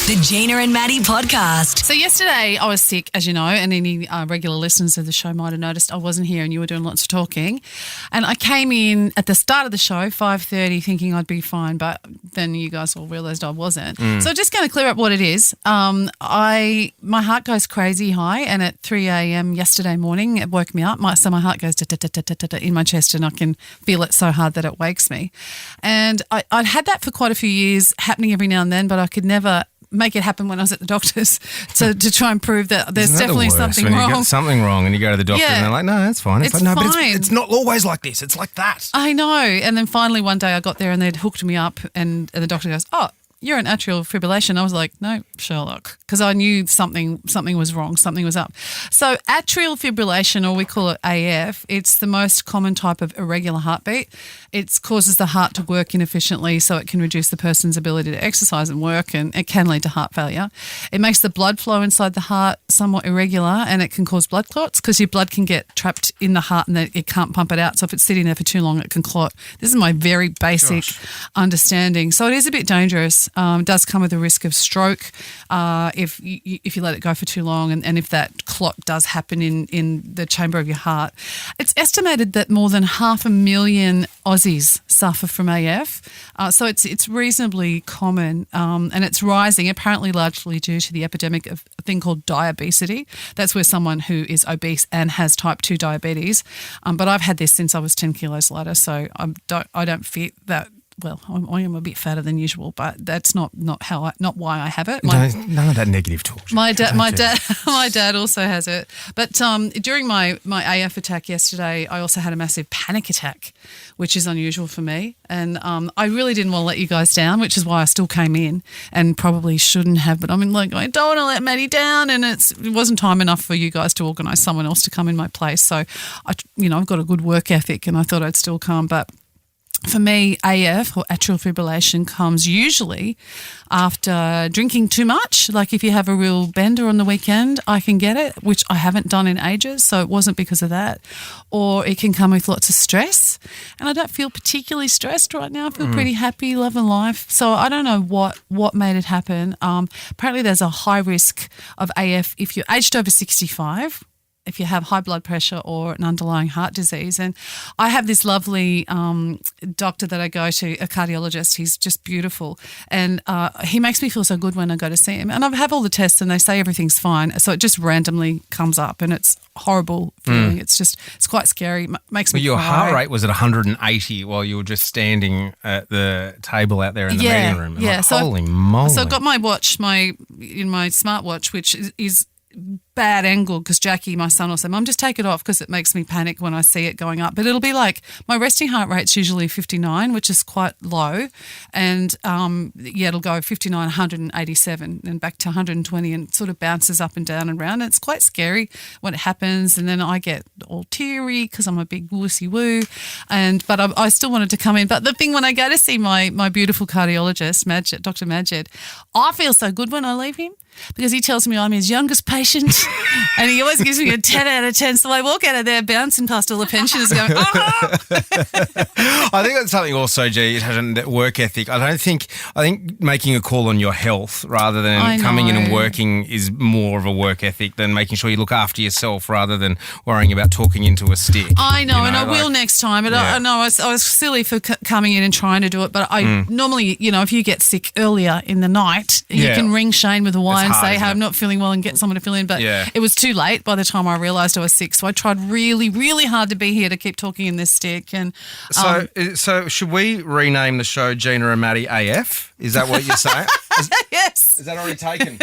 The Gina and Matty podcast. So yesterday I was sick, as you know, and any regular listeners of the show might have noticed I wasn't here and you were doing lots of talking. And I came in at the start of the show, 5:30, thinking I'd be fine, but then you guys all realised I wasn't. So just going to clear up what it is. My heart goes crazy high, and at 3 a.m. yesterday morning it woke me up. So my heart goes in my chest, and I can feel it so hard that it wakes me. And I'd had that for quite a few years, happening every now and then, but I could never make it happen when I was at the doctor's to try and prove that there's definitely something when wrong. You get something wrong and you go to the doctor and they're like, no, that's fine. It's like, no, fine. but it's not always like this. It's like that. I know. And then finally one day I got there and they'd hooked me up and the doctor goes, oh, you're in atrial fibrillation. I was like, no, Sherlock, because I knew something was wrong, something was up. So atrial fibrillation, or we call it AF, it's the most common type of irregular heartbeat. It causes the heart to work inefficiently, so it can reduce the person's ability to exercise and work, and it can lead to heart failure. It makes the blood flow inside the heart somewhat irregular, and it can cause blood clots because your blood can get trapped in the heart and it can't pump it out. So if it's sitting there for too long, it can clot. This is my very basic understanding. So it is a bit dangerous. It does come with a risk of stroke if you let it go for too long, and if that clot does happen in the chamber of your heart. It's estimated that more than 500,000 Aussies suffer from AF, so it's reasonably common, and it's rising, apparently largely due to the epidemic of a thing called diabesity. That's where someone who is obese and has type 2 diabetes, but I've had this since I was 10 kilos lighter, so I don't fit that. Well, I am a bit fatter than usual, but that's not why I have it. None of that negative talk. My dad also has it. But during my AF attack yesterday, I also had a massive panic attack, which is unusual for me. And I really didn't want to let you guys down, which is why I still came in and probably shouldn't have. But I mean, like, I don't want to let Matty down, and it wasn't time enough for you guys to organise someone else to come in my place. So I've got a good work ethic, and I thought I'd still come, but. For me, AF, or atrial fibrillation, comes usually after drinking too much. Like if you have a real bender on the weekend, I can get it, which I haven't done in ages, so it wasn't because of that. Or it can come with lots of stress, and I don't feel particularly stressed right now. I feel pretty happy, loving life. So I don't know what made it happen. Apparently there's a high risk of AF if you're aged over 65, if you have high blood pressure or an underlying heart disease. And I have this lovely doctor that I go to, a cardiologist. He's just beautiful. And he makes me feel so good when I go to see him. And I have all the tests and they say everything's fine. So it just randomly comes up, and it's horrible feeling. It's quite scary. Makes me your cry. heart rate was at 180 while you were just standing at the table out there in the meeting room. Yeah. Like, holy moly. So I've got my watch, my smartwatch, which is bad angle because Jackie, my son, will say, Mum, just take it off because it makes me panic when I see it going up. But it'll be like my resting heart rate's usually 59, which is quite low. And, it'll go 59, 187 and back to 120 and sort of bounces up and down and round. And it's quite scary when it happens. And then I get all teary because I'm a big wussy woo. But I still wanted to come in. But the thing when I go to see my beautiful cardiologist, Majid, Dr. Majid, I feel so good when I leave him, because he tells me I'm his youngest patient and he always gives me a 10 out of 10. So I walk out of there bouncing past all the pensioners going, oh! I think that's something also, G, it has a work ethic. I think making a call on your health rather than coming in and working is more of a work ethic than making sure you look after yourself rather than worrying about talking into a stick. I know, and I will next time. But I know I was silly for coming in and trying to do it. But I normally, if you get sick earlier in the night, you can ring Shane with a wire and say, hey, I'm not feeling well, and get someone to fill in. But it was too late by the time I realised I was sick. So I tried really, really hard to be here to keep talking in this stick. And So should we rename the show Gina and Matty AF? Is that what you're saying? Yes. Is that already taken?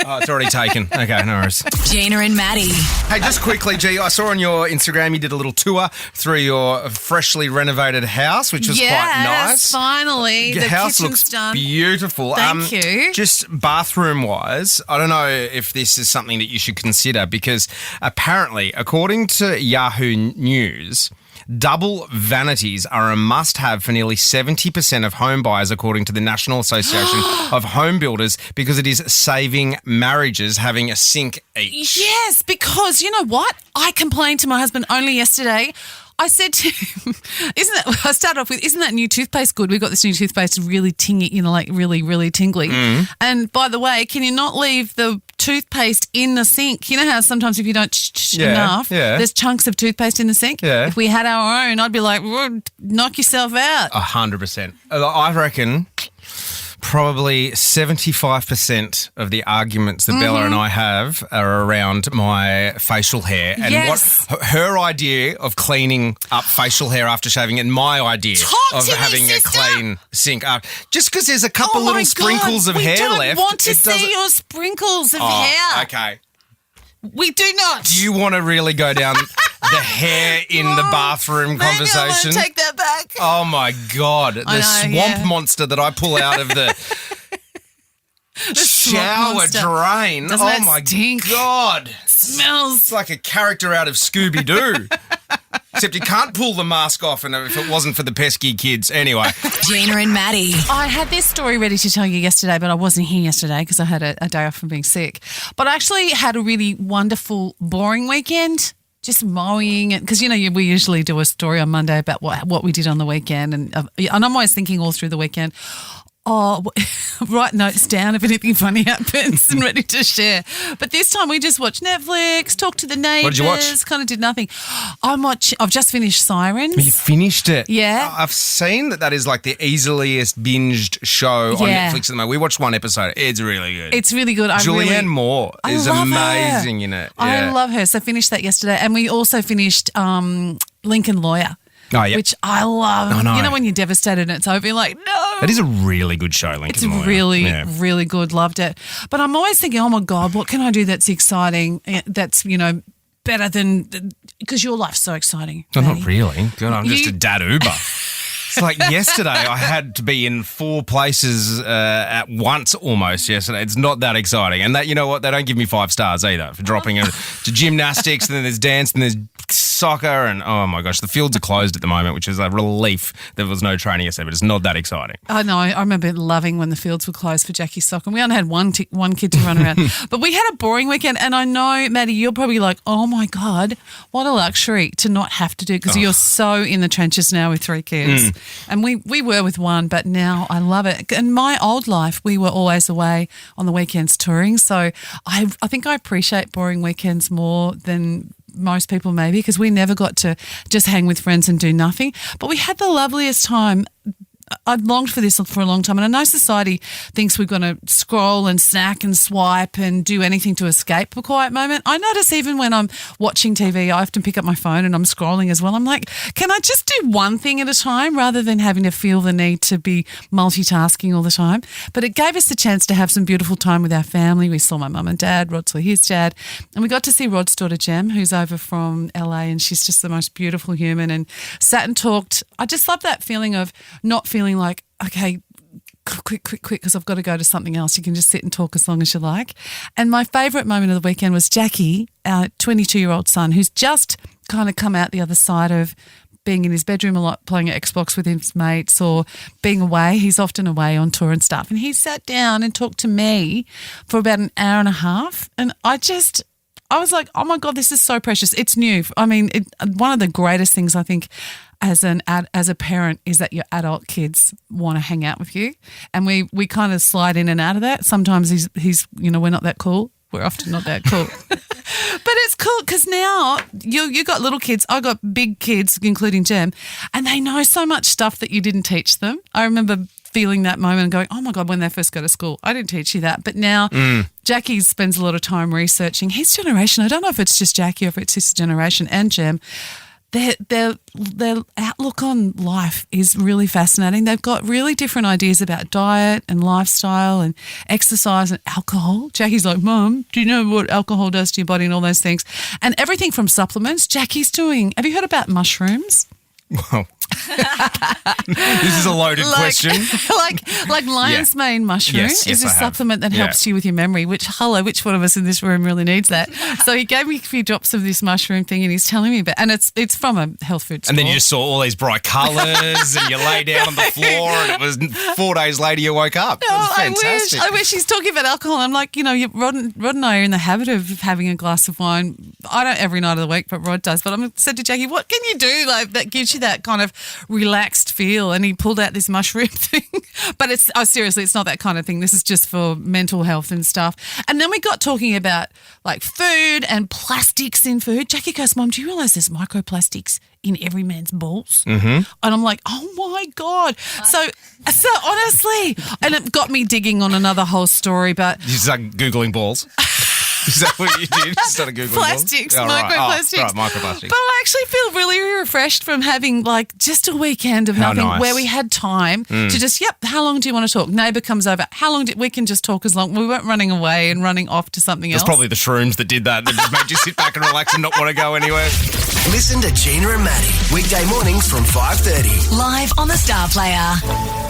Oh, it's already taken. Okay, no worries. Gina and Matty. Hey, just quickly, G, I saw on your Instagram you did a little tour through your freshly renovated house, which was quite nice. Finally. Your the house kitchen's looks done. beautiful. Thank you. Just bathroom-wise, I don't know if this is something that you should consider, because apparently, according to Yahoo News, double vanities are a must-have for nearly 70% of home buyers, according to the National Association of Home Builders, because it is saving marriages having a sink each. Yes, because you know what? I complained to my husband only yesterday. I said to him, I started off with, isn't that new toothpaste good? We've got this new toothpaste really tingy, like really, really tingly. And by the way, can you not leave the toothpaste in the sink? You know how sometimes if you don't enough, there's chunks of toothpaste in the sink? Yeah. If we had our own, I'd be like, knock yourself out. 100%. I reckon probably 75% of the arguments that Bella and I have are around my facial hair and what her idea of cleaning up facial hair after shaving and my idea of having a clean sink. Just because there's a couple little sprinkles of hair left. We don't want to see your sprinkles of hair. Okay. We do not. Do you want to really go down the hair in the bathroom conversation? Maybe I want to take that back. Oh, my God. The swamp monster that I pull out of the shower drain. Doesn't that stink? God. Smells. It's like a character out of Scooby-Doo. Except you can't pull the mask off and if it wasn't for the pesky kids. Anyway. Gina and Matty. I had this story ready to tell you yesterday, but I wasn't here yesterday because I had a day off from being sick. But I actually had a really wonderful, boring weekend. Just mowing it, because, we usually do a story on Monday about what we did on the weekend. And I'm always thinking all through the weekend, write notes down if anything funny happens and ready to share. But this time we just watched Netflix, talked to the neighbours. What did you watch? Kind of did nothing. I've just finished Sirens. You finished it? Yeah. I've seen that is like the easiest binged show on Netflix at the moment. We watched one episode. It's really good. It's really good. Julianne Moore is amazing in it. Yeah. I love her. So finished that yesterday. And we also finished Lincoln Lawyer. Oh, yeah. Which I love. I know. You know when you're devastated and it's over, you're like, no. That is a really good show, Lincoln Lawyer. It's really, really good. Loved it. But I'm always thinking, oh, my God, what can I do that's exciting, that's, better than – because your life's so exciting. No, not really. God, I'm just a dad Uber. It's like yesterday I had to be in 4 places at once almost yesterday. It's not that exciting. And that, you know what, they don't give me 5 stars either for dropping it to gymnastics and then there's dance and there's soccer and, oh, my gosh, the fields are closed at the moment, which is a relief. There was no training yesterday, but it's not that exciting. I know. I remember loving when the fields were closed for Jackie's soccer. And we only had one kid to run around. But we had a boring weekend. And I know, Matty, you're probably like, oh, my God, what a luxury to not have to do because you're so in the trenches now with 3 kids. And we were with 1, but now I love it. In my old life, we were always away on the weekends touring. So I think I appreciate boring weekends more than most people maybe because we never got to just hang with friends and do nothing. But we had the loveliest time. I've longed for this for a long time, and I know society thinks we're going to scroll and snack and swipe and do anything to escape a quiet moment. I notice even when I'm watching TV, I often pick up my phone and I'm scrolling as well. I'm like, can I just do one thing at a time rather than having to feel the need to be multitasking all the time? But it gave us the chance to have some beautiful time with our family. We saw my mum and dad, Rod saw his dad, and we got to see Rod's daughter Jem, who's over from LA, and she's just the most beautiful human, and sat and talked. I just love that feeling of not feeling like, okay, quick, because I've got to go to something else. You can just sit and talk as long as you like. And my favourite moment of the weekend was Jackie, our 22-year-old son, who's just kind of come out the other side of being in his bedroom a lot, playing at Xbox with his mates or being away. He's often away on tour and stuff. And he sat down and talked to me for about an hour and a half. And I was like, oh, my God, this is so precious. It's new. I mean, one of the greatest things I think as a parent is that your adult kids want to hang out with you, and we kind of slide in and out of that. Sometimes he's we're not that cool. We're often not that cool, but it's cool because now you got little kids. I got big kids, including Jem, and they know so much stuff that you didn't teach them. I remember feeling that moment and going, oh my God, when they first go to school, I didn't teach you that. But now Jackie spends a lot of time researching his generation. I don't know if it's just Jackie or if it's his generation and Jem. Their outlook on life is really fascinating. They've got really different ideas about diet and lifestyle and exercise and alcohol. Jackie's like, Mum, do you know what alcohol does to your body and all those things? And everything from supplements. Jackie's doing, have you heard about mushrooms? Well, this is a loaded question. like lion's mane mushroom Yes, is a I have. supplement that helps you with your memory, which one of us in this room really needs that? So he gave me a few drops of this mushroom thing and he's telling me about, and it's from a health food store. And then you just saw all these bright colours and you lay down on the floor and it was 4 days later you woke up. It was fantastic. I wish he's talking about alcohol. I'm like, Rod and I are in the habit of having a glass of wine. I don't every night of the week, but Rod does. But I said to Jackie, what can you do that gives you that kind of relaxed feel? And he pulled out this mushroom thing. But seriously, it's not that kind of thing. This is just for mental health and stuff. And then we got talking about like food and plastics in food. Jackie goes, Mum, do you realise there's microplastics in every man's balls? Mm-hmm. And I'm like, oh my God. So honestly, and it got me digging on another whole story, but You started Googling balls. Is that what you did? You started Googling plastics, balls? microplastics. Right, microplastics. But I actually feel really refreshed from having like just a weekend of nothing nice. where we had time to just, how long do you want to talk? Neighbour comes over. How long we can just talk as long. We weren't running away and running off to something else. It's probably the shrooms that did that just made you sit back and relax and not want to go anywhere. Listen to Gina and Matty weekday mornings from 5:30. Live on the Star Player.